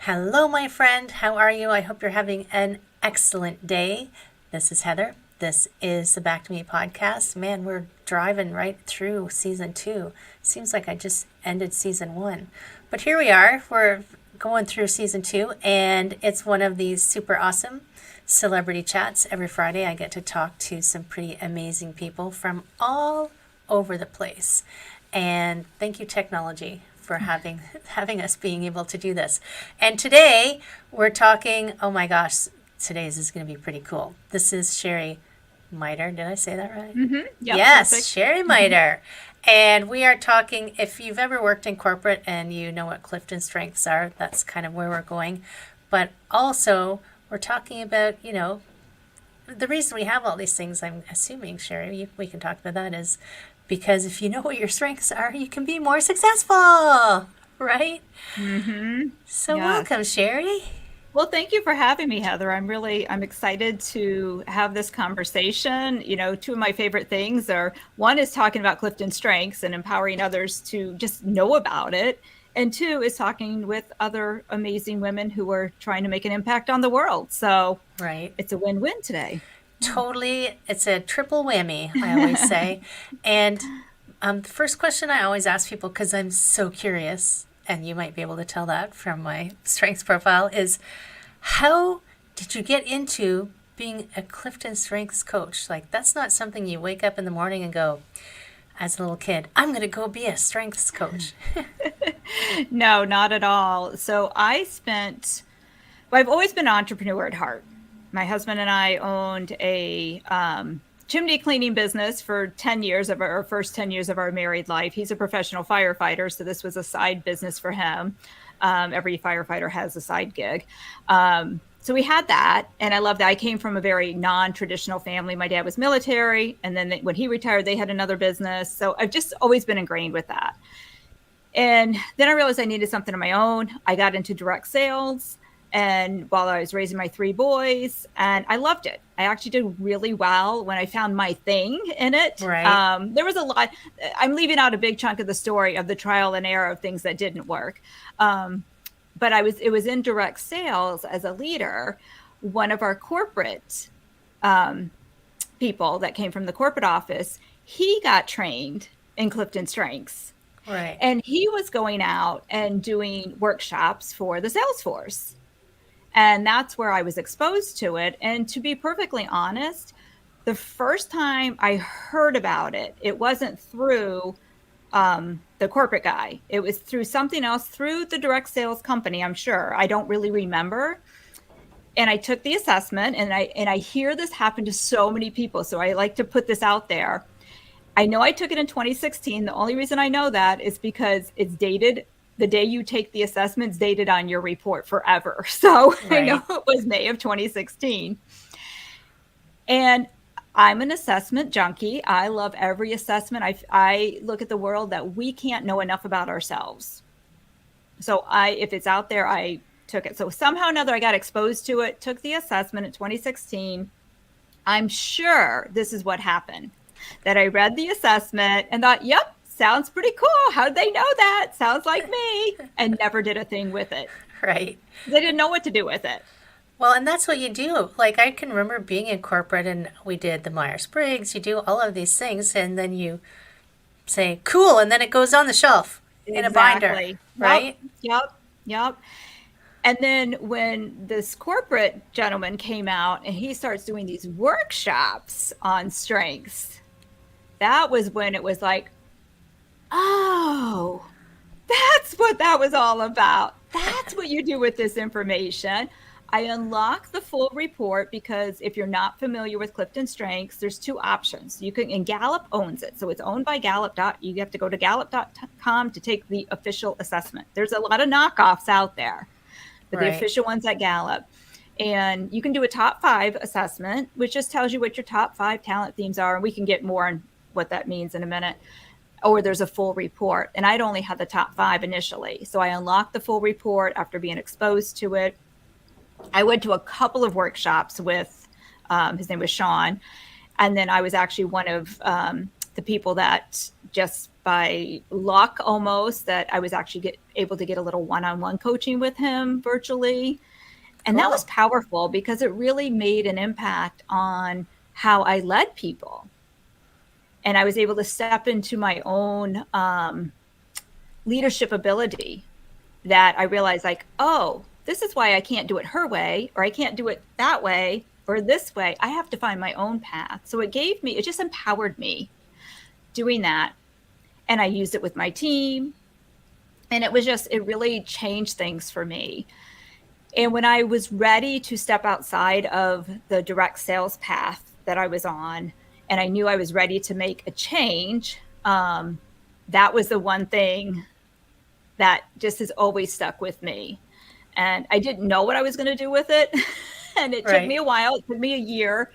Hello, my friend. How are you? I hope you're having an excellent day. This is Heather. This is the Back to Me podcast. Man, we're driving right through season 2. Seems like I just ended season 1. But here we are. We're going through season 2, and it's one of these super awesome celebrity chats. Every Friday, I get to talk to some pretty amazing people from all over the place. And thank you, technology, for having us being able to do this. And today we're talking, oh my gosh, today's is going to be pretty cool. This is Sheri Miter. Did I say that right? Mm-hmm. Yep, Yes, perfect. Sheri Miter. And we are talking, if you've ever worked in corporate and you know what Clifton Strengths are, that's kind of where we're going. But also, we're talking about, the reason we have all these things, I'm assuming, Sheri, we can talk about that, is because if you know what your strengths are, you can be more successful, right? Mm-hmm. So Yes. welcome, Sheri. Well, thank you for having me, Heather. I'm excited to have this conversation. Two of my favorite things are one is talking about Clifton Strengths and empowering others to just know about it. And two is talking with other amazing women who are trying to make an impact on the world. So Right. it's a win-win today. Totally. It's a triple whammy, I always say. And the first question I always ask people, because I'm so curious, and you might be able to tell that from my strengths profile, is how did you get into being a Clifton Strengths coach? Like, that's not something you wake up in the morning and go, as a little kid, I'm going to go be a strengths coach. No, not at all. I've always been an entrepreneur at heart. My husband and I owned a chimney cleaning business for 10 years of our first 10 years of our married life. He's a professional firefighter, so this was a side business for him. Every firefighter has a side gig. So we had that, and I love that. I came from a very non-traditional family. My dad was military, and then when he retired, they had another business. So I've just always been ingrained with that. And then I realized I needed something of my own. I got into direct sales, and while I was raising my 3 boys, and I loved it. I actually did really well when I found my thing in it. Right. There was a lot. I'm leaving out a big chunk of the story of the trial and error of things that didn't work. But it was in direct sales as a leader. One of our corporate people that came from the corporate office, he got trained in Clifton Strengths. Right. And he was going out and doing workshops for the sales force. And that's where I was exposed to it. And to be perfectly honest, the first time I heard about it, it wasn't through the corporate guy. It was through something else, through the direct sales company, I'm sure. I don't really remember. And I took the assessment, and I hear this happen to so many people. So I like to put this out there. I know I took it in 2016. The only reason I know that is because it's dated. The day you take the assessment's dated on your report forever. So I know Right. it was May of 2016. And I'm an assessment junkie. I love every assessment. I look at the world that we can't know enough about ourselves. So if it's out there, I took it. So somehow or another, I got exposed to it, took the assessment in 2016. I'm sure this is what happened, that I read the assessment and thought, yep, sounds pretty cool. How'd they know that? Sounds like me. And never did a thing with it. Right. They didn't know what to do with it. Well, and that's what you do. Like, I can remember being in corporate and we did the Myers-Briggs, you do all of these things, and then you say, cool, and then it goes on the shelf in a binder, Exactly. right? Yep. And then when this corporate gentleman came out and he starts doing these workshops on strengths, that was when it was like, oh, that's what that was all about. That's what you do with this information. I unlock the full report because if you're not familiar with Clifton Strengths, there's 2 options. You can, and Gallup owns it. So it's owned by Gallup. You have to go to gallup.com to take the official assessment. There's a lot of knockoffs out there, but the Right. official one's at Gallup. And you can do a top 5 assessment, which just tells you what your top 5 talent themes are. And we can get more on what that means in a minute. Or there's a full report. And I'd only had the top 5 initially. So I unlocked the full report after being exposed to it. I went to a couple of workshops with, his name was Sean. And then I was actually one of the people that just by luck almost that I was actually able to get a little one-on-one coaching with him virtually. And that was powerful because it really made an impact on how I led people. And I was able to step into my own leadership ability that I realized like, oh, this is why I can't do it her way, or I can't do it that way or this way. I have to find my own path. So it just empowered me doing that. And I used it with my team. And it really changed things for me. And when I was ready to step outside of the direct sales path that I was on, and I knew I was ready to make a change, that was the one thing that just has always stuck with me. And I didn't know what I was going to do with it. And it took me a while. It took me a year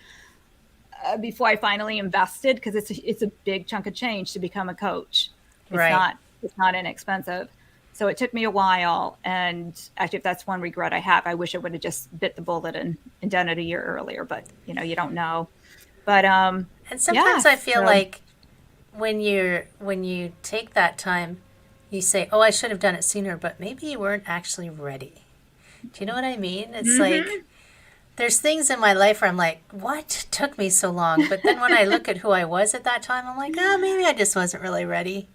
before I finally invested, because it's a big chunk of change to become a coach. It's not inexpensive. So it took me a while. And actually, if that's one regret I have, I wish I would have just bit the bullet and done it a year earlier. But, you don't know. But and sometimes I feel like when you take that time, you say, oh, I should have done it sooner, but maybe you weren't actually ready. Do you know what I mean? It's like, there's things in my life where I'm like, what took me so long? But then when I look at who I was at that time, I'm like, oh, maybe I just wasn't really ready.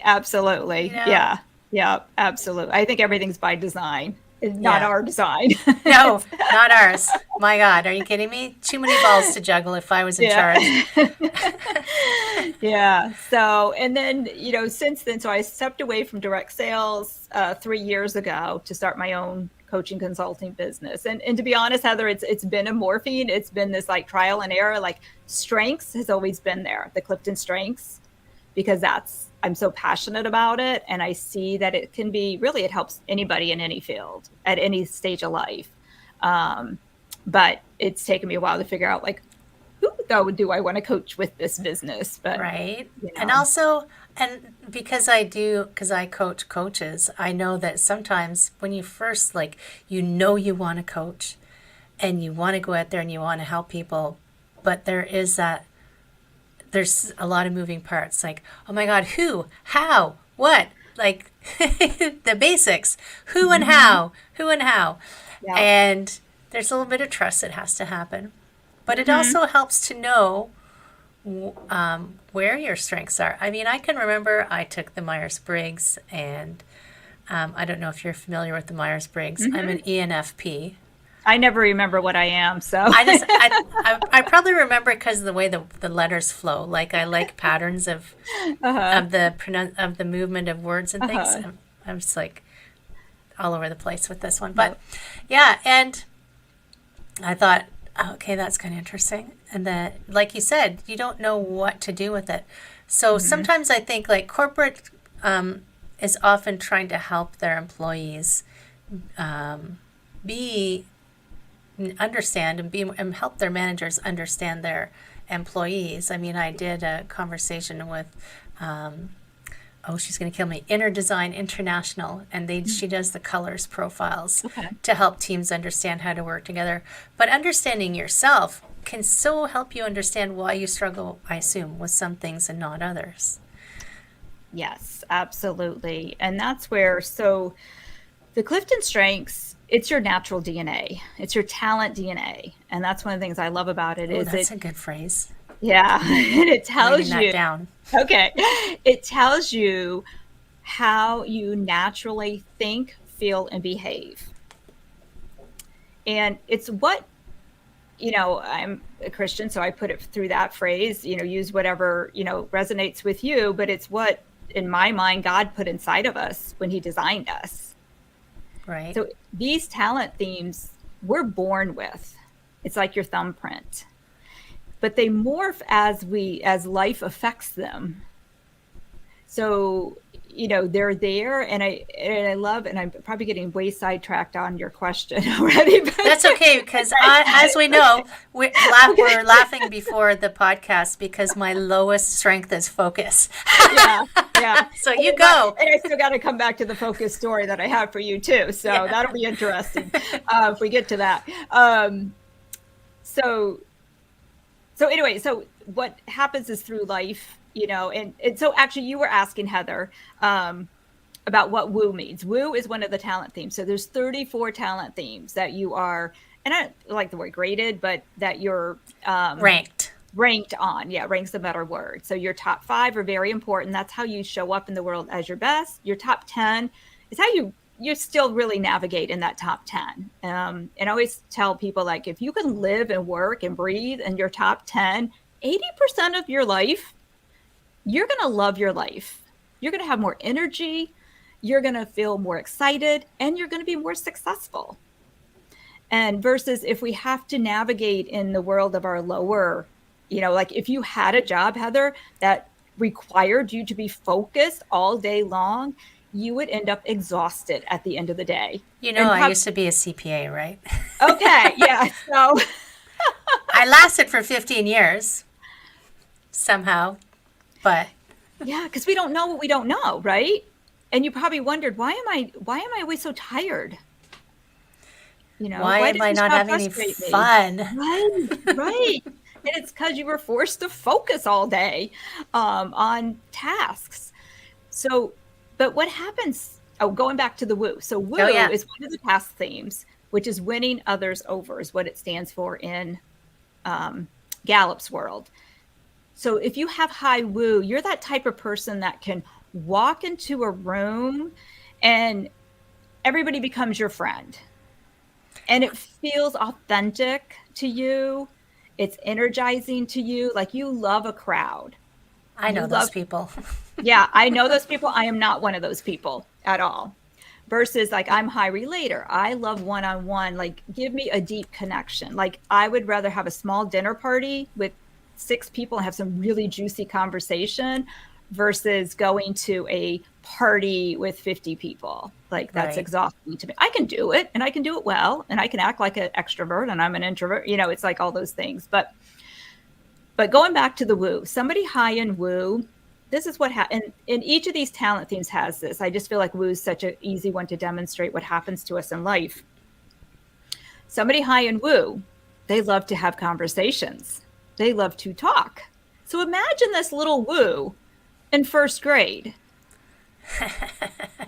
Absolutely. Yeah. Yeah, absolutely. I think everything's by design. It's not our design. No, not ours. My God, are you kidding me? Too many balls to juggle if I was in charge. Yeah. So, and then, since then, so I stepped away from direct sales 3 years ago to start my own coaching consulting business. And to be honest, Heather, it's been a morphine. It's been this like trial and error. Like strengths has always been there, the Clifton Strengths, because I'm so passionate about it. And I see that it helps anybody in any field at any stage of life. But it's taken me a while to figure out like, who though do I want to coach with this business? But and also, and because I coach coaches, I know that sometimes when you first you want to coach and you want to go out there and you want to help people, but there's a lot of moving parts, like, oh my God, who, how, what, like the basics, who and how. Yeah. And there's a little bit of trust that has to happen. But it also helps to know where your strengths are. I mean, I can remember I took the Myers-Briggs, and I don't know if you're familiar with the Myers-Briggs. I'm an ENFP. I never remember what I am, so I probably remember because of the way the letters flow. Like I like patterns of the movement of words and things. I'm just like all over the place with this one, but yeah. And I thought, okay, that's kind of interesting. And then, like you said, you don't know what to do with it. So sometimes I think like corporate is often trying to help their employees understand and help their managers understand their employees. I mean, I did a conversation with, she's going to kill me, Inner Design International, and she does the colors profiles to help teams understand how to work together. But understanding yourself can so help you understand why you struggle, I assume, with some things and not others. Yes, absolutely. And that's where, so the Clifton Strengths, it's your natural DNA. It's your talent DNA. And that's one of the things I love about it. That's a good phrase. Yeah. And it tells you. That down. Okay. It tells you how you naturally think, feel, and behave. And it's what, I'm a Christian, so I put it through that phrase, use whatever, resonates with you. But it's what, in my mind, God put inside of us when he designed us. Right. So these talent themes we're born with. It's like your thumbprint. But they morph as life affects them. So, they're there, and I love, and I'm probably getting way sidetracked on your question already. But that's okay, because as we know, we're laughing before the podcast because my lowest strength is focus. Yeah. So you go. And I still got to come back to the focus story that I have for you too. So that'll be interesting if we get to that. So anyway, so what happens is through life, And so actually you were asking Heather, about what woo means. Woo is one of the talent themes. So there's 34 talent themes that you are, and I don't like the word graded, but that you're ranked on. Yeah, rank's the better word. So your top 5 are very important. That's how you show up in the world as your best. Your top 10 is how you still really navigate in that top 10. And I always tell people, like, if you can live and work and breathe in your top 10, 80% of your life, you're going to love your life. You're going to have more energy. You're going to feel more excited, and you're going to be more successful. And versus if we have to navigate in the world of our lower, like if you had a job, Heather, that required you to be focused all day long, you would end up exhausted at the end of the day. I used to be a CPA, right? Okay. Yeah. So I lasted for 15 years somehow, but yeah, because we don't know what we don't know, right? And you probably wondered, why am I always so tired? Why am I not having any fun? Right. And it's because you were forced to focus all day on tasks. So, but what happens? Oh, going back to the woo. So woo is one of the task themes, which is winning others over, is what it stands for in Gallup's world. So if you have high woo, you're that type of person that can walk into a room and everybody becomes your friend. And it feels authentic to you. It's energizing to you. Like, you love a crowd. I know those people. Yeah, I know those people. I am not one of those people at all. Versus, like, I'm high relater. I love one-on-one. Like, give me a deep connection. Like, I would rather have a small dinner party with 6 people and have some really juicy conversation versus going to a party with 50 people. Like, that's exhausting to me. I can do it, and I can do it well, and I can act like an extrovert, and I'm an introvert. It's like all those things. But going back to the woo, somebody high in woo, this is what happens. And each of these talent themes has this. I just feel like woo is such an easy one to demonstrate what happens to us in life. Somebody high in woo, they love to have conversations. They love to talk. So imagine this little woo in first grade.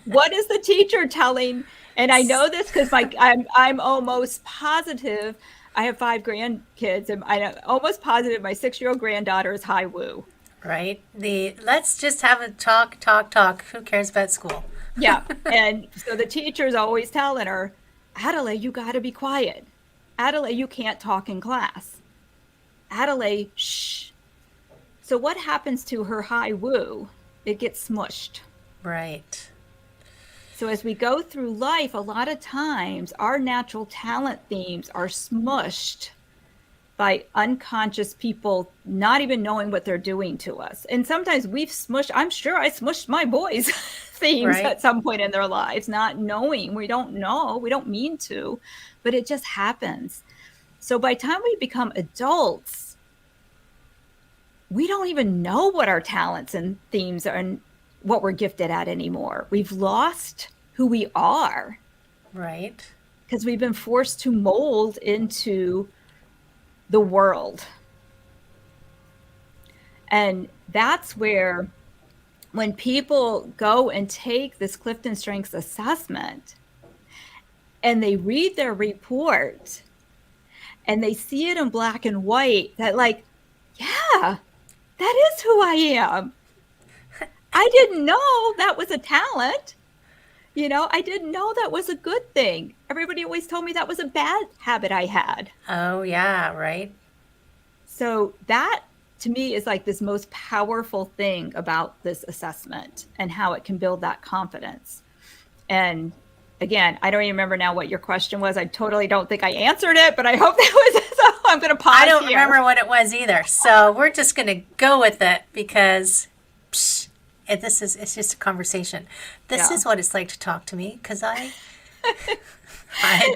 What is the teacher telling? And I know this because I'm almost positive. I have 5 grandkids, and I'm almost positive my 6-year-old granddaughter is high woo. Right. Let's just have a talk. Who cares about school? Yeah. And so the teacher's always telling her, Adelaide, you got to be quiet. Adelaide, you can't talk in class. Adelaide, shh. So what happens to her high woo? It gets smushed. Right. So as we go through life, a lot of times our natural talent themes are smushed by unconscious people not even knowing what they're doing to us. And sometimes I'm sure I smushed my boys' themes at some point in their lives, not knowing. We don't know, we don't mean to, but it just happens. So by the time we become adults, we don't even know what our talents and themes are and what we're gifted at anymore. We've lost who we are. Right. Because we've been forced to mold into the world. And that's where, when people go and take this Clifton Strengths assessment and they read their report and they see it in black and white, that, like, yeah, that is who I am. I didn't know that was a talent. I didn't know that was a good thing. Everybody always told me that was a bad habit I had. Oh, yeah, right. So that, to me, is like this most powerful thing about this assessment and how it can build that confidence. And again, I don't even remember now what your question was. I totally don't think I answered it, but I hope that was it. So I'm going to pause I don't remember what it was either. So we're just going to go with it because it's just a conversation. This is what it's like to talk to me because I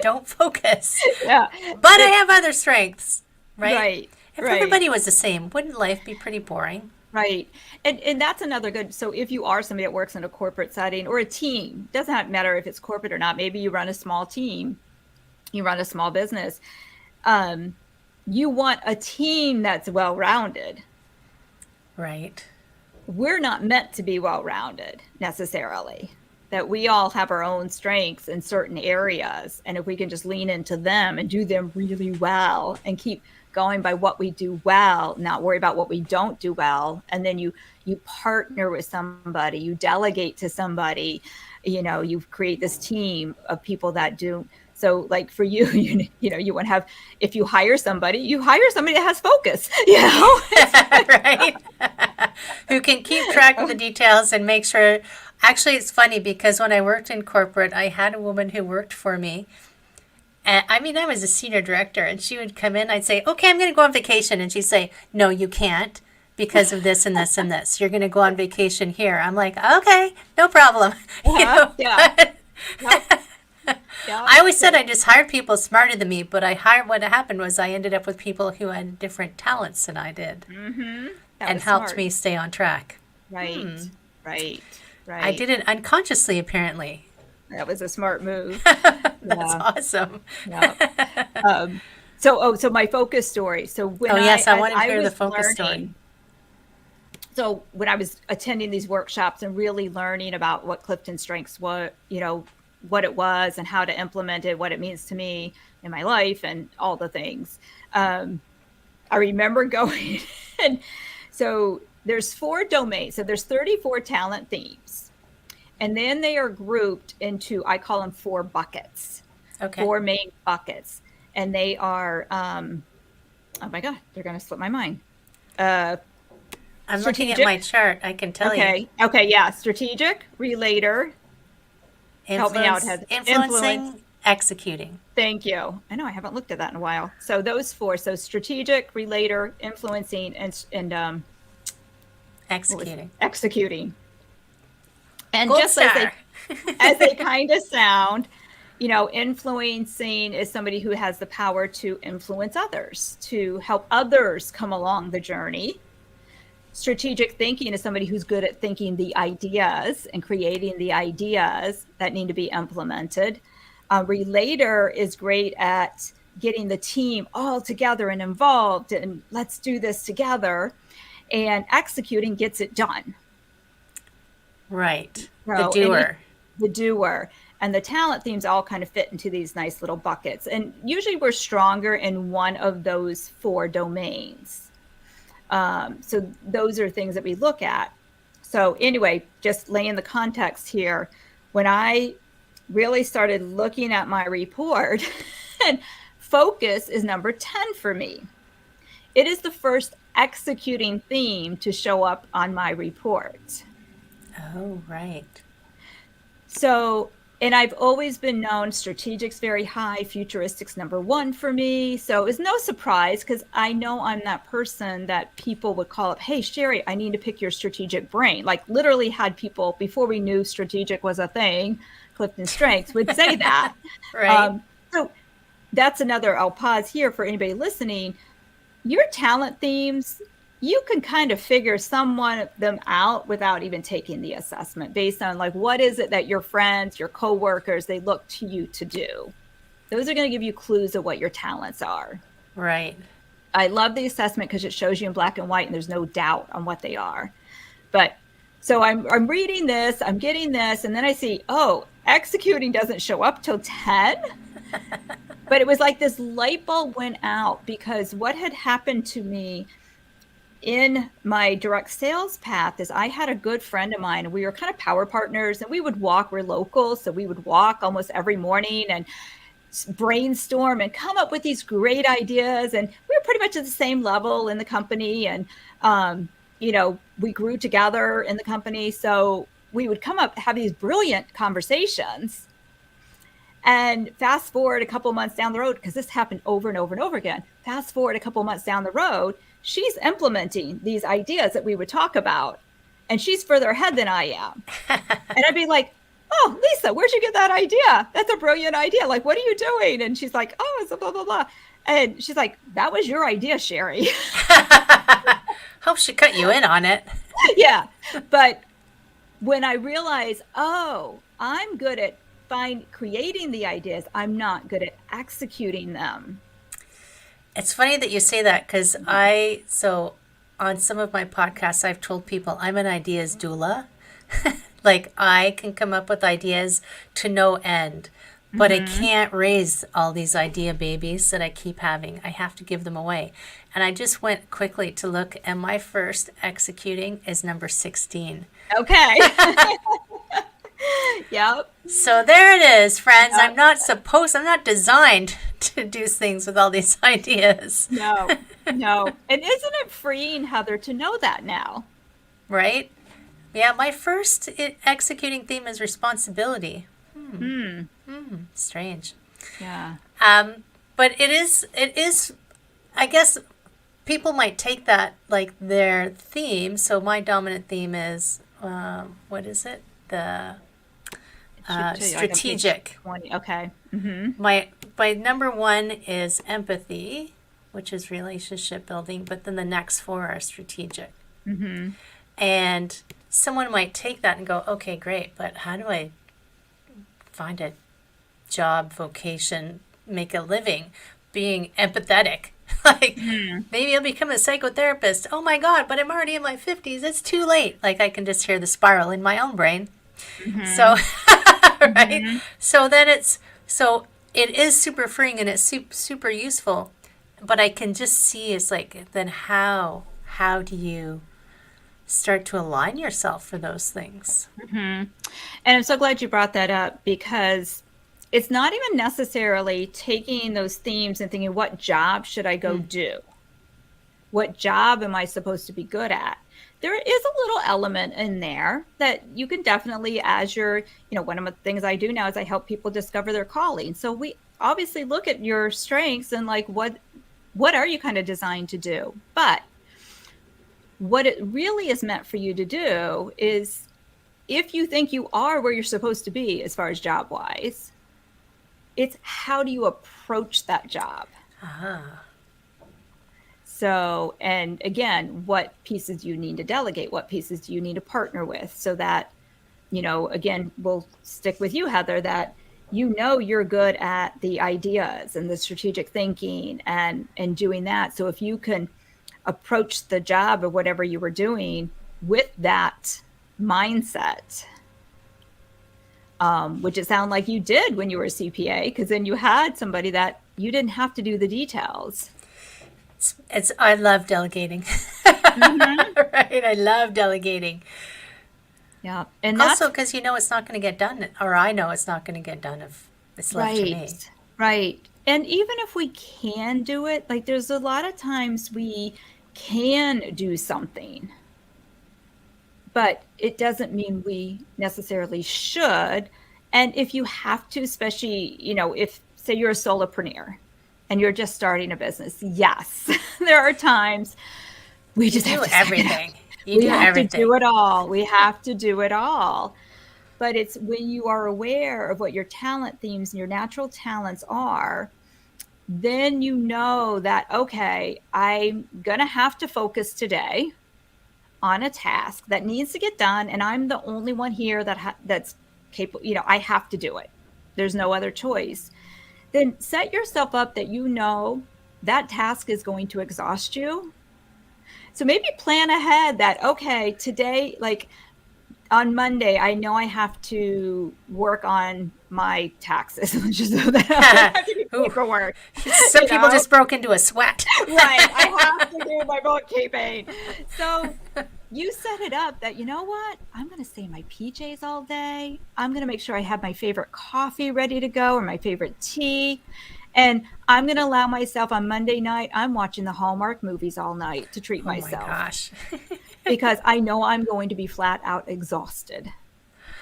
don't focus. Yeah. But I have other strengths, right? Right. If everybody was the same, wouldn't life be pretty boring? Right. And that's another good. So if you are somebody that works in a corporate setting or a team, doesn't matter if it's corporate or not, maybe you run a small team, you run a small business. You want a team that's well-rounded. Right. we're not meant to be well-rounded necessarily, that we all have our own strengths in certain areas. And if we can just lean into them and do them really well and keep going by what we do well, not worry about what we don't do well. And then you partner with somebody, you delegate to somebody, you create this team of people that do. So like for you, you want to have, if you hire somebody that has focus, right? Who can keep track of the details and make sure. Actually, it's funny because when I worked in corporate, I had a woman who worked for me. And I mean, I was a senior director, and she would come in. I'd say, okay, I'm going to go on vacation. And she'd say, no, you can't because of this and this and this. You're going to go on vacation here. I'm like, okay, no problem. Yeah. I always said I just hired people smarter than me, but what happened was I ended up with people who had different talents than I did, and helped me stay on track. Right. I did it unconsciously, apparently. That was a smart move. That's awesome. Yeah. So my focus story. So when I want to hear the focus story. So when I was attending these workshops and really learning about what Clifton Strengths was, what it was and how to implement it, what it means to me in my life and all the things. I remember going, and so there's 4 domains. So there's 34 talent themes. And then they are grouped into, I call them 4 buckets. Okay. 4 main buckets. And they are, oh my God, they're going to slip my mind. I'm looking at my chart. I can tell you. Okay. Yeah. Strategic, relator. Help me out, Heather. Influencing, executing. Thank you. I know I haven't looked at that in a while. So those 4. So strategic, relator, influencing, and executing. And Gold just star. as they kind of sound, influencing is somebody who has the power to influence others, to help others come along the journey. Strategic thinking is somebody who's good at thinking the ideas and creating the ideas that need to be implemented. Relator is great at getting the team all together and involved and let's do this together. And executing gets it done. Right. The doer. The doer. And the talent themes all kind of fit into these nice little buckets. And usually we're stronger in one of those 4 domains. So those are things that we look at. So anyway, just laying the context here, when I really started looking at my report, and focus is number 10 for me. It is the first executing theme to show up on my report. Oh, right. So, and I've always been known strategic's very high, futuristic's number 1 for me. So it's no surprise because I know I'm that person that people would call up, hey, Sheri, I need to pick your strategic brain. Like literally had people, before we knew strategic was a thing, Clifton Strengths would say that. Right. So that's another, I'll pause here for anybody listening. Your talent themes, you can kind of figure some of them out without even taking the assessment based on like, what is it that your friends, your coworkers, they look to you to do? Those are going to give you clues of what your talents are. Right. I love the assessment because it shows you in black and white and there's no doubt on what they are. But so I'm reading this, I'm getting this, and then I see, oh, executing doesn't show up till 10. But it was like this light bulb went out because what had happened to me in my direct sales path is I had a good friend of mine and we were kind of power partners and we would walk, we're local. So we would walk almost every morning and brainstorm and come up with these great ideas. And we were pretty much at the same level in the company. And, we grew together in the company. So we would come up, have these brilliant conversations. And fast forward a couple months down the road, because this happened over and over and over again. Fast forward a couple months down the road, she's implementing these ideas that we would talk about. And she's further ahead than I am. And I'd be like, oh, Lisa, where'd you get that idea? That's a brilliant idea. Like, what are you doing? And she's like, oh, it's a blah, blah, blah. And she's like, that was your idea, Sheri. Hope she cut you in on it. Yeah. But when I realized, oh, I'm good at creating the ideas, I'm not good at executing them. It's funny that you say that because on some of my podcasts, I've told people I'm an ideas doula. Like I can come up with ideas to no end, but I can't raise all these idea babies that I keep having. I have to give them away. And I just went quickly to look, and my first executing is number 16. Okay. Yep. So there it is, friends. Yep. I'm not designed to do things with all these ideas. No. And isn't it freeing, Heather, to know that now? Right? Yeah, my first executing theme is responsibility. Strange. Yeah. But it is, I guess people might take that like their theme. So my dominant theme is, what is it? The strategic. 20. Okay. My number 1 is empathy, which is relationship building, but then the next 4 are strategic. And someone might take that and go, okay, great, but how do I find a job, vocation, make a living being empathetic? Like, maybe I'll become a psychotherapist. Oh my God, but I'm already in my 50s. It's too late. Like, I can just hear the spiral in my own brain. So, right? So then it is super freeing and it's super useful, but I can just see it's like, then how do you start to align yourself for those things? And I'm so glad you brought that up, because it's not even necessarily taking those themes and thinking, what job should I go do? What job am I supposed to be good at? There is a little element in there that you can definitely, as you're, one of the things I do now is I help people discover their calling. So we obviously look at your strengths and like, what are you kind of designed to do? But what it really is meant for you to do is, if you think you are where you're supposed to be as far as job wise, it's how do you approach that job? So, and again, what pieces do you need to delegate? What pieces do you need to partner with? So that, again, we'll stick with you, Heather, that you're good at the ideas and the strategic thinking and doing that. So if you can approach the job or whatever you were doing with that mindset, which it sounded like you did when you were a CPA, because then you had somebody that you didn't have to do the details. I love delegating. Right? I love delegating. Yeah. And also because it's not going to get done, or I know it's not going to get done if it's left to me. Right. And even if we can do it, like there's a lot of times we can do something, but it doesn't mean we necessarily should. And if you have to, especially, if say you're a solopreneur and you're just starting a business, yes, there are times we just have to everything. We have to do it all. We have to do it all. But it's when you are aware of what your talent themes and your natural talents are, then you know that, okay, I'm going to have to focus today on a task that needs to get done. And I'm the only one here that's capable, I have to do it. There's no other choice. Then set yourself up that that task is going to exhaust you. So maybe plan ahead that, okay, today, like on Monday, I know I have to work on my taxes. Just so that I have to do paperwork. Some people just broke into a sweat. Right. I have to do my bookkeeping. So you set it up that, I'm going to stay in my PJs all day. I'm going to make sure I have my favorite coffee ready to go or my favorite tea. And I'm going to allow myself on Monday night, I'm watching the Hallmark movies all night to treat myself. Oh my gosh. Because I know I'm going to be flat out exhausted.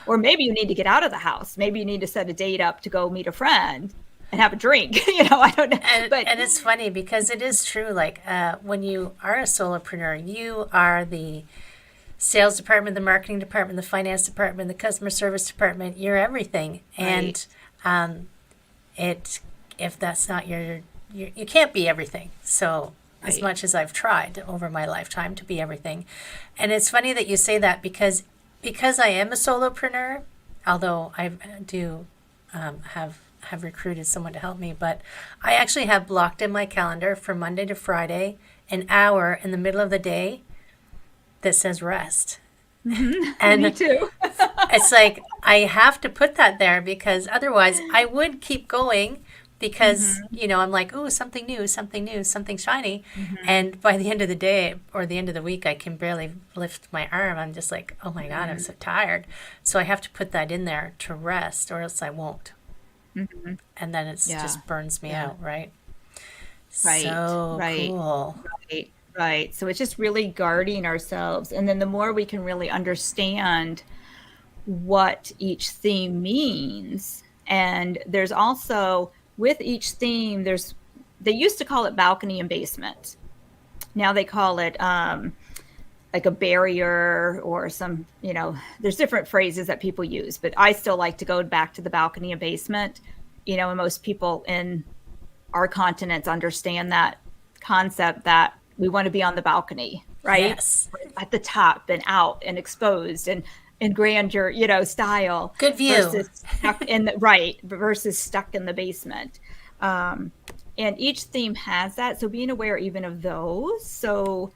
Or maybe you need to get out of the house. Maybe you need to set a date up to go meet a friend and have a drink. I don't know. And it's funny because it is true. Like when you are a solopreneur, you are the sales department, the marketing department, the finance department, the customer service department. You're everything. Right. And if that's not you can't be everything. So as much as I've tried over my lifetime to be everything. And it's funny that you say that because I am a solopreneur, although I do have recruited someone to help me, but I actually have blocked in my calendar from Monday to Friday an hour in the middle of the day that says rest. Mm-hmm. And Me too. it's like, I have to put that there because otherwise I would keep going because, Mm-hmm. I'm like, ooh, something new, something new, something shiny. Mm-hmm. And by the end of the day or the end of the week, I can barely lift my arm. I'm just like, oh my God, I'm so tired. So I have to put that in there to rest or else I won't. Mm-hmm. And then it Yeah. just burns me Yeah. out, right? Right. So Right. cool. Right. Right. So it's just really guarding ourselves. And then the more we can really understand what each theme means. And there's also with each theme, they used to call it balcony and basement. Now they call it like a barrier or some, there's different phrases that people use, but I still like to go back to the balcony and basement, and most people in our continents understand that concept that we want to be on the balcony, right? Yes. At the top and out and exposed and in grandeur, style Good view. versus stuck in the right versus stuck in the basement. And each theme has that. So being aware even of those. So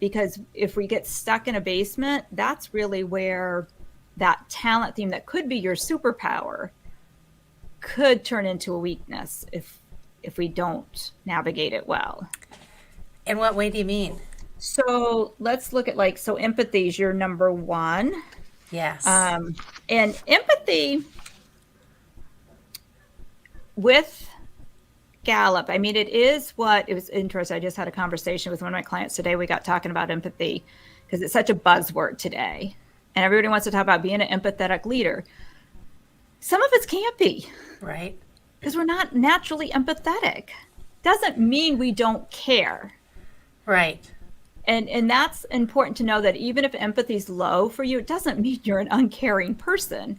because if we get stuck in a basement, that's really where that talent theme that could be your superpower could turn into a weakness if we don't navigate it well. In what way do you mean? So let's look at empathy is your number one. Yes. And empathy with Gallup, I mean, it was interesting. I just had a conversation with one of my clients today. We got talking about empathy because it's such a buzzword today. And everybody wants to talk about being an empathetic leader. Some of us can't be. Right. Because we're not naturally empathetic. Doesn't mean we don't care. Right. And that's important to know that even if empathy is low for you, it doesn't mean you're an uncaring person.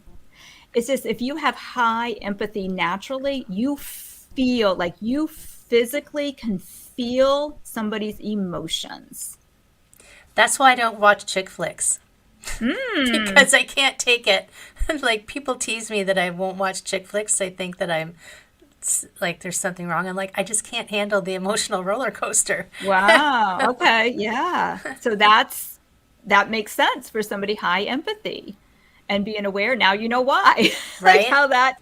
It's just if you have high empathy naturally, you feel like you physically can feel somebody's emotions. That's why I don't watch chick flicks. Because I can't take it. Like people tease me that I won't watch chick flicks. They think that I'm like there's something wrong. I'm like, I just can't handle the emotional roller coaster. Wow. Okay. Yeah. So that makes sense for somebody high empathy and being aware. Now you know why. Right. Like how that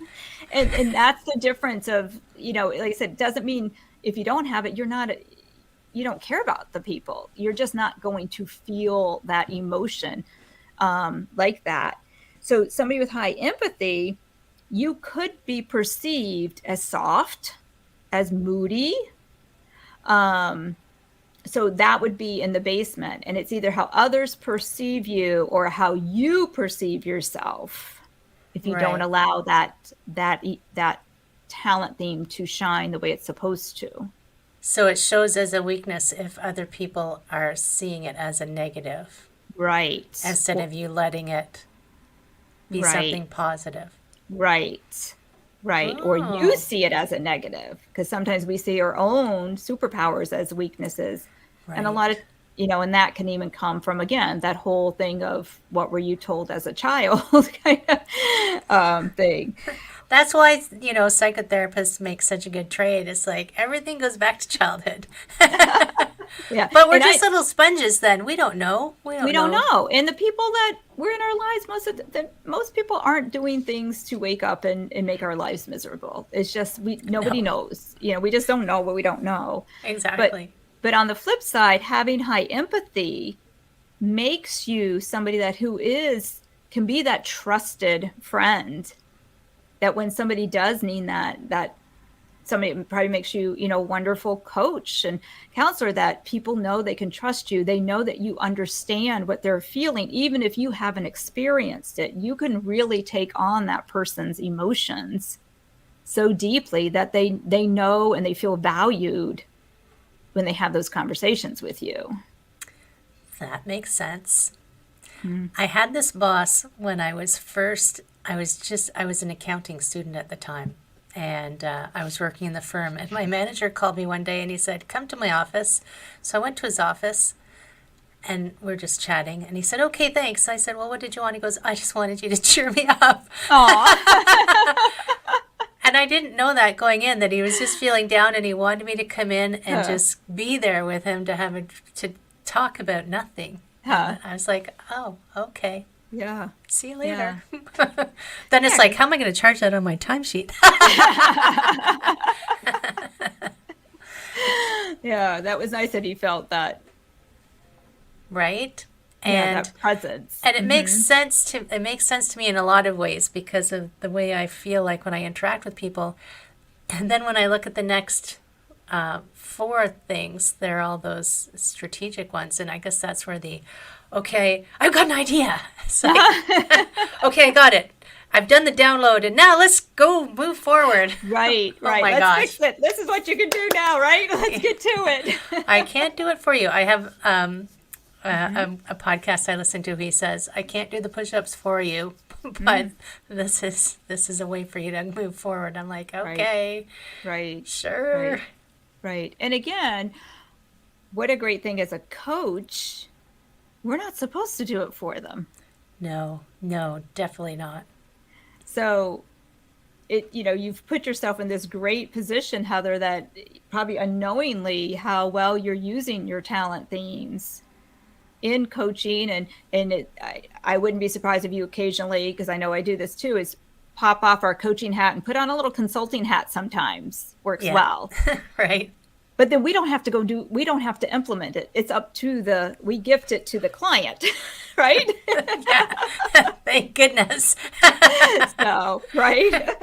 and that's the difference of, like I said, it doesn't mean if you don't have it, you don't care about the people. You're just not going to feel that emotion like that. So somebody with high empathy, you could be perceived as soft, as moody. So that would be in the basement. And it's either how others perceive you or how you perceive yourself. If you don't allow that talent theme to shine the way it's supposed to. So it shows as a weakness if other people are seeing it as a negative. Right. Instead of you letting it be something positive. Right. Right. Oh. Or you see it as a negative because sometimes we see our own superpowers as weaknesses. Right. And a lot of, and that can even come from, again, that whole thing of what were you told as a child kind of thing. That's why, psychotherapists make such a good trade. It's like everything goes back to childhood. Yeah. But we're just little sponges then. We don't know. We don't know. And the people that we're in our lives, most people aren't doing things to wake up and make our lives miserable. It's just nobody knows. We just don't know what we don't know. Exactly. But on the flip side, having high empathy makes you somebody can be that trusted friend that when somebody does need that somebody probably makes you, a wonderful coach and counselor that people know they can trust you. They know that you understand what they're feeling. Even if you haven't experienced it, you can really take on that person's emotions so deeply that they know and they feel valued when they have those conversations with you. That makes sense. I had this boss when I was an accounting student at the time. And I was working in the firm. And my manager called me one day and he said, come to my office. So I went to his office and we're just chatting. And he said, okay, thanks. I said, well, what did you want? He goes, I just wanted you to cheer me up. And I didn't know that going in, that he was just feeling down and he wanted me to come in and just be there with him to talk about nothing. Huh. And I was like, oh, okay. Yeah. See you later. Then it's like, how am I going to charge that on my timesheet? Yeah, that was nice that he felt that. Right? Yeah, And that presence. and it makes sense to me in a lot of ways because of the way I feel like when I interact with people. And then when I look at the next four things, they're all those strategic ones. And I guess that's where okay, I've got an idea. It's like, okay, I got it. I've done the download and now let's go move forward. Right, Oh right. my Let's gosh. fix it. This is what you can do now, right? Let's get to it. I can't do it for you. I have a podcast I listen to. He says, I can't do the push-ups for you, but this is a way for you to move forward. I'm like, okay, Right. sure. Right. And again, what a great thing as a coach, we're not supposed to do it for them. No, definitely not. So you've put yourself in this great position, Heather, that probably unknowingly how well you're using your talent themes in coaching. And I wouldn't be surprised if you occasionally, because I know I do this too, is pop off our coaching hat and put on a little consulting hat sometimes. Works well. Right. But then we don't have to implement it. It's up to we gift it to the client, right? Yeah. Thank goodness. So, right?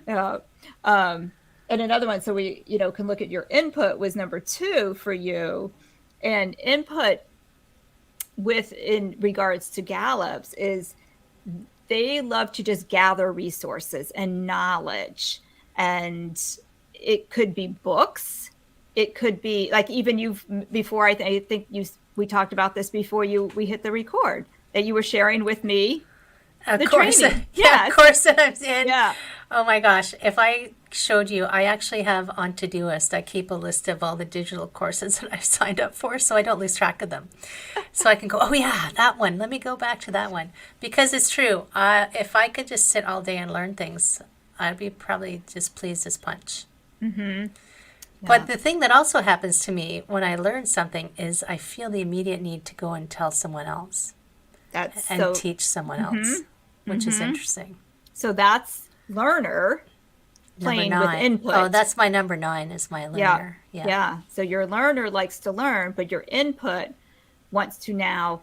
Yeah. And another one, so we, can look at your input was number 2 for you. And input in regards to Gallup's is they love to just gather resources and knowledge. And it could be books. It could be like even before, I think we talked about this before we hit the record, that you were sharing with me the course. training. Yeah, of course that I'm in. Yeah. Oh my gosh. If I showed you, I actually have on Todoist, I keep a list of all the digital courses that I've signed up for so I don't lose track of them. So I can go, oh yeah, that one. Let me go back to that one. Because it's true. If I could just sit all day and learn things, I'd be probably just pleased as punch. Mm-hmm. Yeah. But the thing that also happens to me when I learn something is I feel the immediate need to go and tell someone else and teach someone else, which is interesting. So that's learner playing with input. Oh, that's my number 9 is my learner. Yeah. So your learner likes to learn, but your input wants to now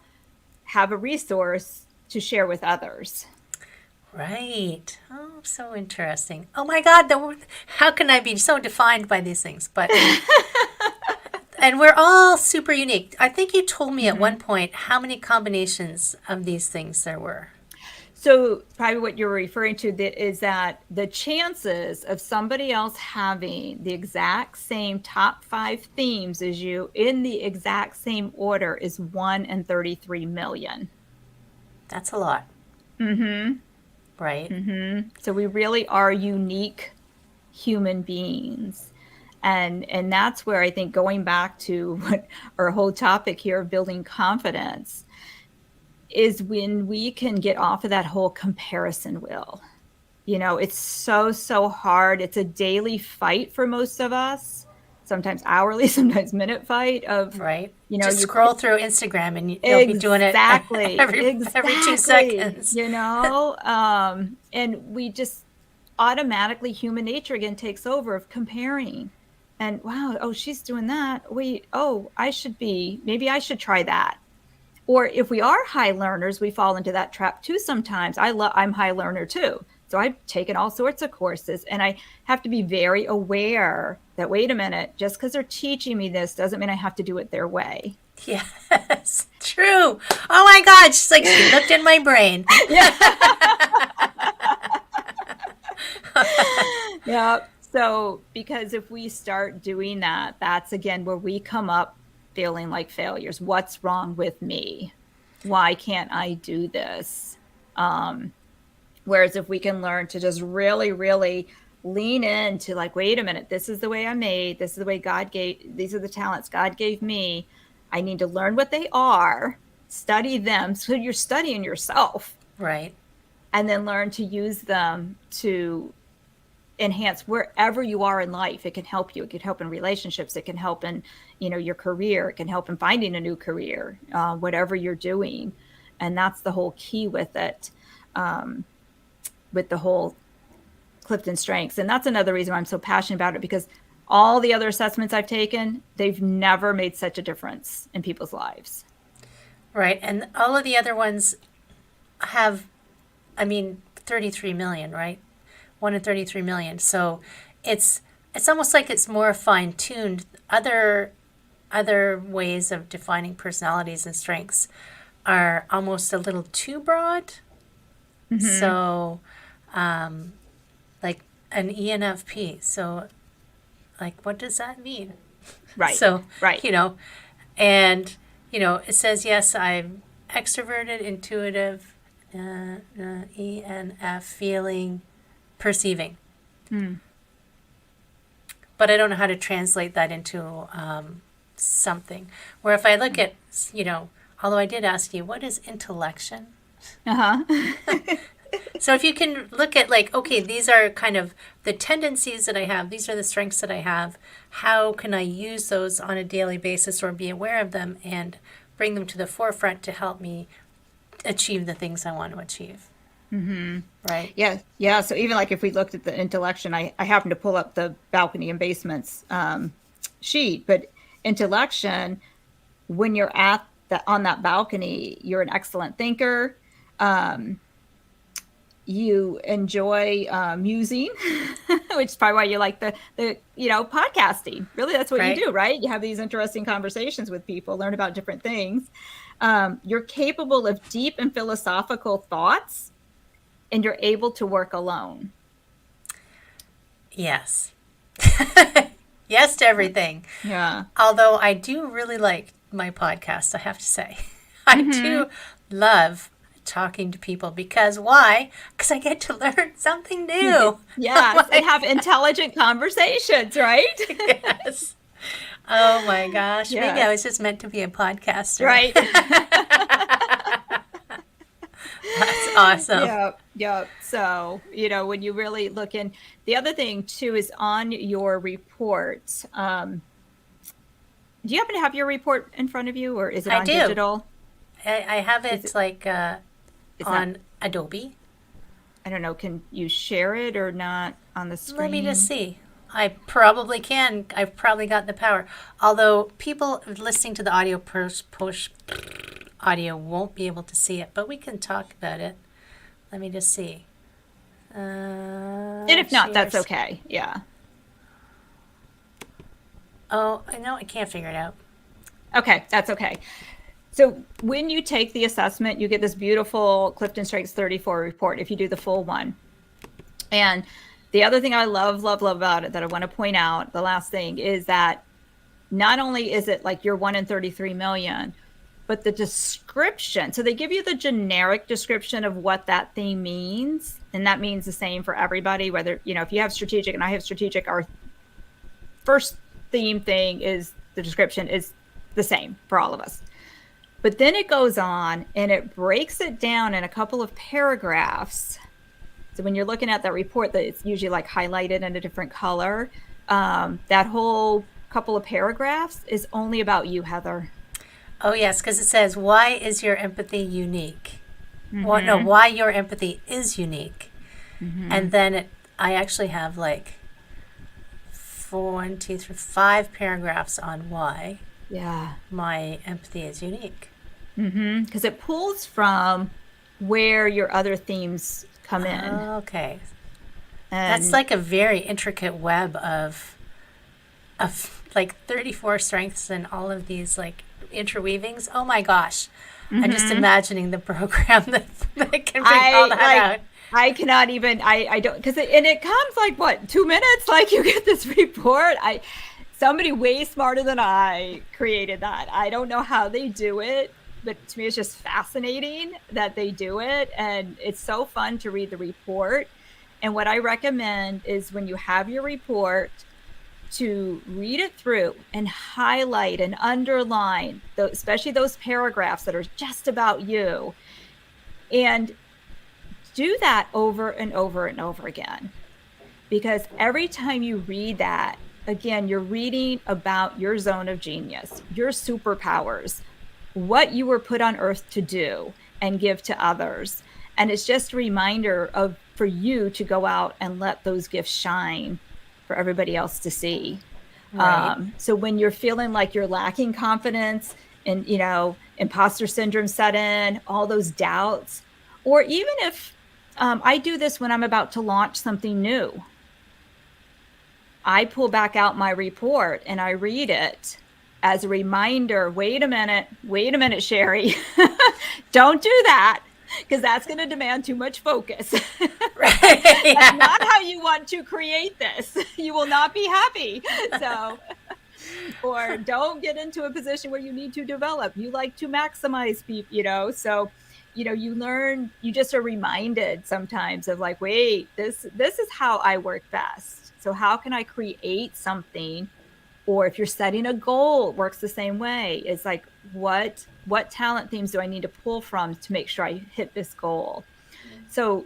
have a resource to share with others. Right. Oh, so interesting. Oh my God, how can I be so defined by these things? But and we're all super unique. I think you told me at one point how many combinations of these things there were. So probably what you're referring to is that the chances of somebody else having the exact same top 5 themes as you in the exact same order is 1 in 33 million. That's a lot. Mm-hmm. Right. Mm-hmm. So we really are unique human beings. And that's where I think going back to what our whole topic here of building confidence is when we can get off of that whole comparison wheel. It's so hard. It's a daily fight for most of us, sometimes hourly, sometimes minute fight of, right. You scroll through Instagram and you'll be doing it every 2 seconds. And we just automatically, human nature again takes over of comparing. And wow, oh, she's doing that. Maybe I should try that. Or if we are high learners, we fall into that trap too sometimes. I'm high learner too. So I've taken all sorts of courses and I have to be very aware that, wait a minute, just because they're teaching me this doesn't mean I have to do it their way. Yes, true. Oh my God, she's like, she looked in my brain. Yeah. So, because if we start doing that, that's again where we come up feeling like failures. What's wrong with me? Why can't I do this? Whereas if we can learn to just really, really lean into like, wait a minute, this is the way I'm made. This is the way these are the talents God gave me. I need to learn what they are, study them. So you're studying yourself. Right. And then learn to use them to enhance wherever you are in life. It can help you. It can help in relationships. It can help in, your career. It can help in finding a new career, whatever you're doing. And that's the whole key with it, with the whole Clifton Strengths. And that's another reason why I'm so passionate about it, because all the other assessments I've taken, they've never made such a difference in people's lives. Right. And all of the other ones have, 33 million, right? 1 in 33 million. So it's almost like it's more fine-tuned. Other ways of defining personalities and strengths are almost a little too broad. Mm-hmm. So, like an ENFP. So, like, what does that mean? Right. So, right. And, it says, yes, I'm extroverted, intuitive, ENF, feeling, perceiving. But I don't know how to translate that into something. Where if I look at, although I did ask you, what is intellection? So if you can look at okay, these are kind of the tendencies that I have. These are the strengths that I have. How can I use those on a daily basis or be aware of them and bring them to the forefront to help me achieve the things I want to achieve? Mm-hmm. Right. Yeah. Yeah. So even if we looked at the intellection, I happened to pull up the balcony and basements sheet, but intellection, when you're on that balcony, you're an excellent thinker. You enjoy musing, which is probably why you like the podcasting. Really, that's what you do, right? You have these interesting conversations with people, learn about different things. You're capable of deep and philosophical thoughts, and you're able to work alone. Yes. Yes to everything. Yeah. Although I do really like my podcast, I have to say. I do love talking to people because why? Because I get to learn something new. Yes, and have intelligent conversations, right? Yes. Oh my gosh. Yes. Maybe I was just meant to be a podcaster. Right. That's awesome. Yeah. So, when you really look in, the other thing too is on your report. Do you happen to have your report in front of you, or is it on digital? I have it on Adobe. I don't know. Can you share it or not on the screen? Let me just see. I probably can. I've probably got the power. Although people listening to the audio audio won't be able to see it, but we can talk about it. Let me just see. And if not, that's okay. Yeah. Oh, no, I can't figure it out. Okay, that's okay. So when you take the assessment, you get this beautiful Clifton Strengths 34 report if you do the full one. And the other thing I love about it that I want to point out, the last thing, is that not only is it you're 1 in 33 million, but the description. So they give you the generic description of what that thing means. And that means the same for everybody, whether, if you have strategic and I have strategic, our first theme thing is the description is the same for all of us. But then it goes on and it breaks it down in a couple of paragraphs. So when you're looking at that report, that it's usually highlighted in a different color. That whole couple of paragraphs is only about you, Heather. Oh, yes, because it says, why is your empathy unique? Mm-hmm. Why your empathy is unique. Mm-hmm. And then I actually have 5 paragraphs on why my empathy is unique. Because it pulls from where your other themes come in. Okay. And that's a very intricate web of 34 strengths and all of these interweavings. Oh my gosh. I'm just imagining the program that can bring all that out. I cannot even, I don't, because it comes 2 minutes, you get this report. Somebody way smarter than I created that. I don't know how they do it, but to me, it's just fascinating that they do it. And it's so fun to read the report. And what I recommend is when you have your report, to read it through and highlight and underline, especially those paragraphs that are just about you. And do that over and over and over again. because every time you read that, again, you're reading about your zone of genius, your superpowers, what you were put on earth to do and give to others. And it's just a reminder for you to go out and let those gifts shine for everybody else to see. Right. So when you're feeling like you're lacking confidence and, imposter syndrome set in, all those doubts, or even if I do this when I'm about to launch something new, I pull back out my report and I read it as a reminder. Wait a minute, Sheri. Don't do that, because that's going to demand too much focus. Right. Yeah. That's not how you want to create this. You will not be happy. So, or don't get into a position where you need to develop. You like to maximize people, so, you learn, you just are reminded sometimes of like, wait, this is how I work best. So how can I create something? Or if you're setting a goal, it works the same way. It's like, what talent themes do I need to pull from to make sure I hit this goal? So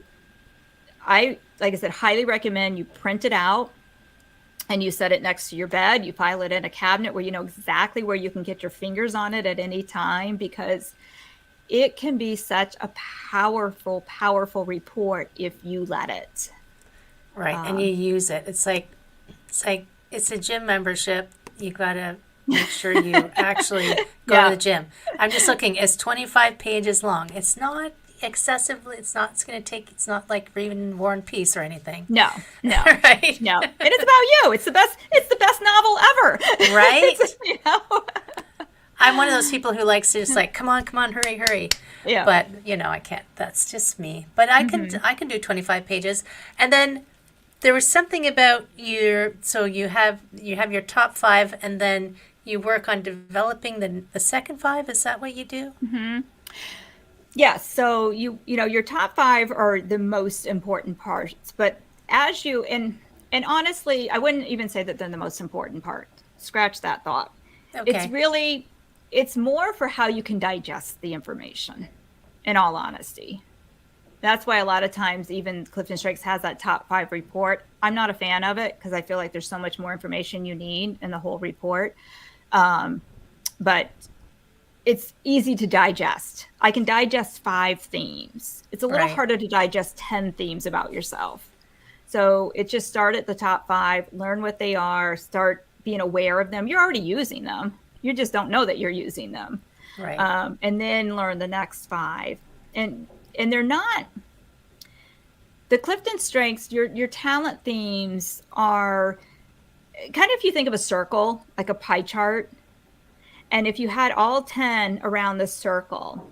like I said, highly recommend you print it out and you set it next to your bed. You file it in a cabinet where you know exactly where you can get your fingers on it at any time, because it can be such a powerful, powerful report if you let it. Right. And you use it. It's like it's a gym membership. You got to make sure you actually go to the gym. I'm just looking. It's 25 pages long. It's not excessively. It's not like reading War and Peace or anything. No. Right. No. And it's about you. It's the best novel ever. Right. I'm one of those people who likes to just like, come on, hurry. Yeah. But I can't. That's just me. But I can do 25 pages. And then there was something about so you have your top 5, and then you work on developing the second 5. Is that what you do? Mm-hmm. Yes. So your top 5 are the most important parts, but as you, and honestly, I wouldn't even say that they're the most important part. Scratch that thought. Okay. It's more for how you can digest the information, in all honesty. That's why a lot of times even Clifton Strengths has that top 5 report. I'm not a fan of it because I feel like there's so much more information you need in the whole report. But it's easy to digest. I can digest 5 themes. It's a little harder to digest 10 themes about yourself. So it just start at the top 5, learn what they are, start being aware of them. You're already using them. You just don't know that you're using them. Right. And then learn the next 5. And they're not, the Clifton Strengths, your talent themes are kind of, if you think of a circle, like a pie chart, and if you had all 10 around the circle,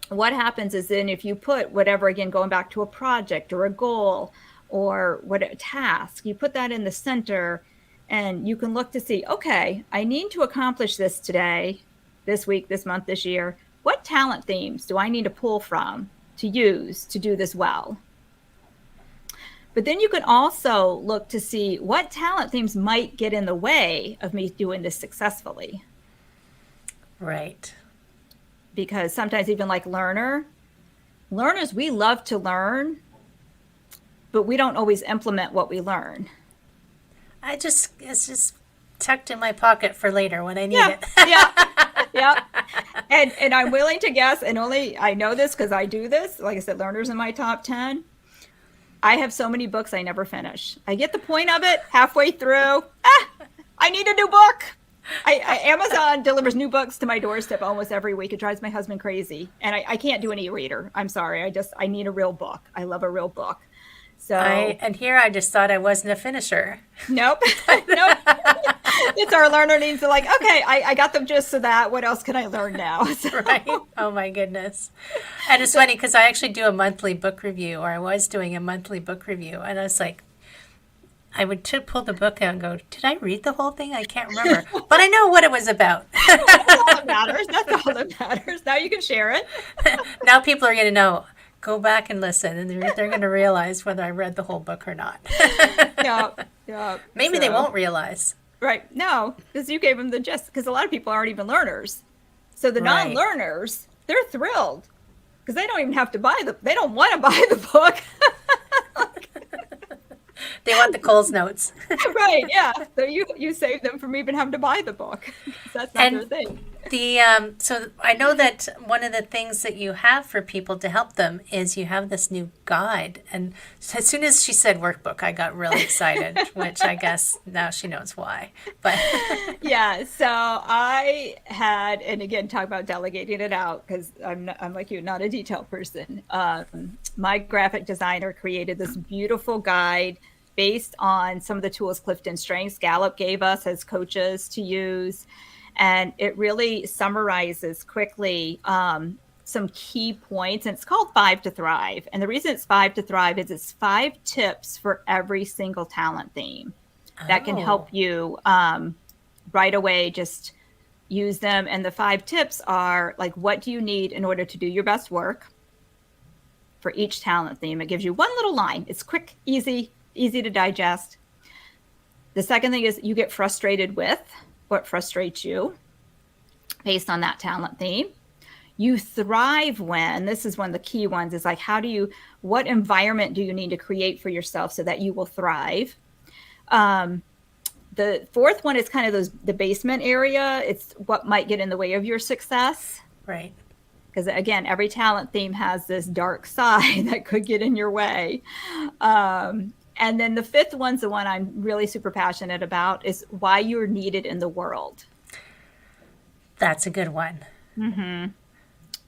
what happens is then if you put whatever, again, going back to a project or a goal or a task, you put that in the center and you can look to see, okay, I need to accomplish this today, this week, this month, this year. What talent themes do I need to pull from to use to do this well? But then you can also look to see what talent themes might get in the way of me doing this successfully. Right. Because sometimes even like learners, we love to learn, but we don't always implement what we learn. It's just tucked in my pocket for later when I need it. Yeah. And I'm willing to guess, and only I know this because I do this. Like I said, learners in my top 10. I have so many books I never finish. I get the point of it halfway through. I need a new book. Amazon delivers new books to my doorstep almost every week. It drives my husband crazy. And I can't do an e-reader. I'm sorry. I need a real book. I love a real book. So I just thought I wasn't a finisher. Nope. Nope. It's our learner needs to like, okay, I got the gist of that. What else can I learn now? So. Right. Oh my goodness. And it's funny because I actually do a monthly book review, or I was doing a monthly book review. And I was like, I would pull the book out and go, did I read the whole thing? I can't remember. But I know what it was about. That's all that matters. That's all that matters. Now you can share it. Now people are going to know. Go back and listen, and they're going to realize whether I read the whole book or not. Yeah. Maybe they won't realize. Right. No, because you gave them the gist. Because a lot of people aren't even learners. So the non-learners, they're thrilled because they don't even have to they don't want to buy the book. They want the Coles notes. Right, yeah. So you save them from even having to buy the book. 'Cause that's not their And thing. so I know that one of the things that you have for people to help them is you have this new guide. And as soon as she said workbook, I got really excited, which I guess now she knows why. But Yeah, so I had, and again, talk about delegating it out because I'm like you, not a detail person. My graphic designer created this beautiful guide based on some of the tools Clifton Strengths Gallup gave us as coaches to use. And it really summarizes quickly some key points. And it's called 5 to Thrive. And the reason it's 5 to Thrive is it's 5 tips for every single talent theme that can help you right away just use them. And the 5 tips are like, what do you need in order to do your best work for each talent theme? It gives you one little line. It's quick, easy to digest. The second thing is you get frustrated with what frustrates you based on that talent theme. You thrive when, this is one of the key ones, is like, what environment do you need to create for yourself so that you will thrive? The fourth one is kind of the basement area. It's what might get in the way of your success. right. Because again, every talent theme has this dark side that could get in your way. And then the fifth one's the one I'm really super passionate about, is why you're needed in the world. That's a good one. Mm-hmm.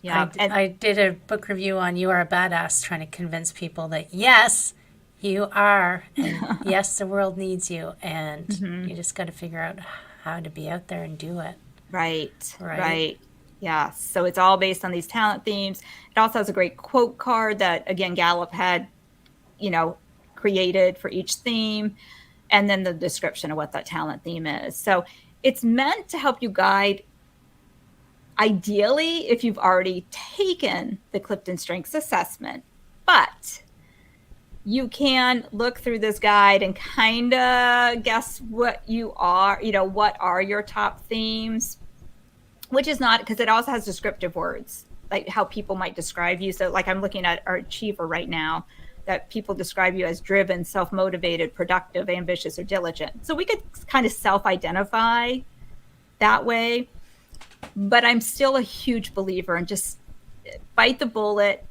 Yeah. I did a book review on You Are a Badass, trying to convince people that yes, you are, and yes, the world needs you, and you just got to figure out how to be out there and do it. Right. Yeah. So it's all based on these talent themes. It also has a great quote card that, again, Gallup had, created for each theme, and then the description of what that talent theme is. So it's meant to help you guide, ideally, if you've already taken the Clifton Strengths assessment, but you can look through this guide and kind of guess what you are, what are your top themes, which is not, because it also has descriptive words, like how people might describe you. So like I'm looking at our achiever right now, that people describe you as driven, self-motivated, productive, ambitious, or diligent. So we could kind of self-identify that way. But I'm still a huge believer in just bite the bullet.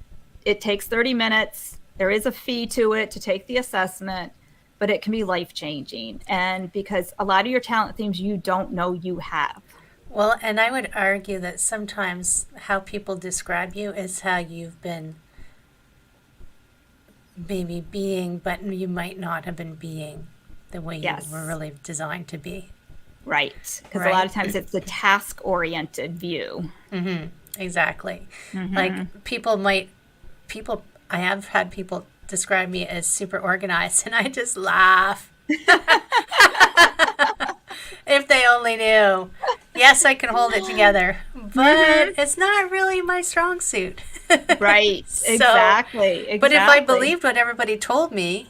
It takes 30 minutes. There is a fee to it to take the assessment, but it can be life-changing. And because a lot of your talent themes you don't know you have. Well, and I would argue that sometimes how people describe you is how you've been maybe being, but you might not have been being the way you were really designed to be. Right. Because a lot of times it's the task-oriented view. Mm-hmm. Exactly. Like I have had people describe me as super organized, and I just laugh. If they only knew. Yes, I can hold it together, but it's not really my strong suit. Right. Exactly. But if I believed what everybody told me,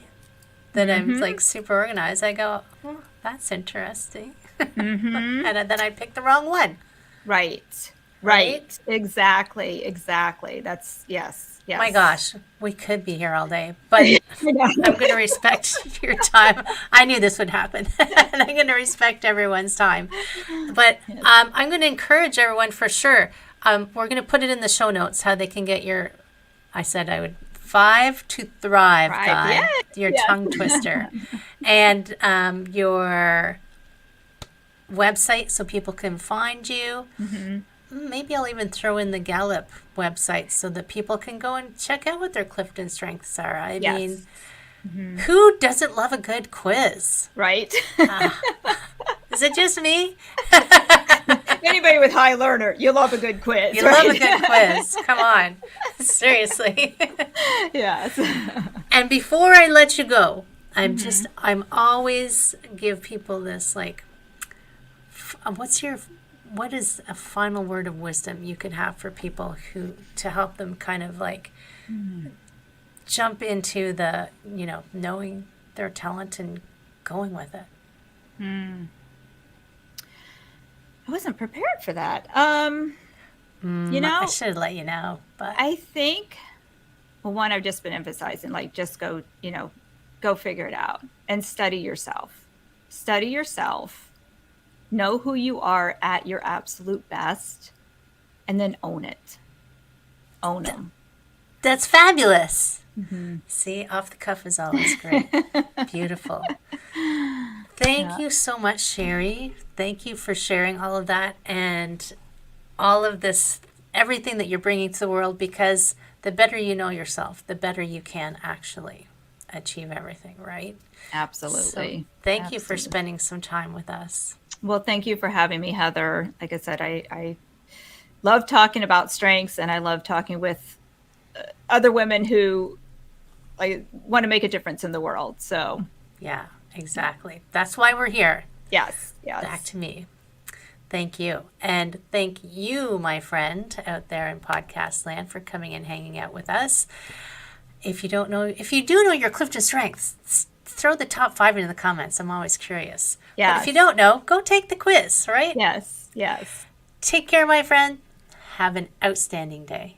that I'm like super organized, I go, oh, that's interesting. And then I pick the wrong one. Right. Exactly. That's yes. My gosh, we could be here all day, but I'm going to respect your time. I knew this would happen, and I'm going to respect everyone's time. But I'm going to encourage everyone for sure. We're going to put it in the show notes how they can get your, I said I would, 5 to Thrive guide, your tongue twister, and your website so people can find you. Maybe I'll even throw in the Gallup website so that people can go and check out what their Clifton Strengths are. I mean, who doesn't love a good quiz? Right. Is it just me? Anybody with high learner, you love a good quiz. You love a good quiz. Come on. Seriously. Yes. And before I let you go, I'm always give people this, like, what is a final word of wisdom you could have for people to help them kind of like jump into the, knowing their talent and going with it? I wasn't prepared for that. I should have let you know, but I think, one, I've just been emphasizing, like, just go figure it out. and study yourself. Study yourself. Know who you are at your absolute best, and then own it. Own them. That's fabulous. See, off the cuff is always great. Beautiful. Thank you so much, Sheri. Thank you for sharing all of that and all of this, everything that you're bringing to the world, because the better you know yourself, the better you can actually achieve everything, right? Absolutely. So thank you for spending some time with us. Well, thank you for having me, Heather. Like I said, I love talking about strengths, and I love talking with other women who want to make a difference in the world. So yeah, exactly. That's why we're here. Yes. Back to me. Thank you. And thank you, my friend out there in podcast land, for coming and hanging out with us. If you do know your Clifton Strengths, throw the top 5 into the comments. I'm always curious. Yes. But if you don't know, go take the quiz, right? Yes. Take care, my friend. Have an outstanding day.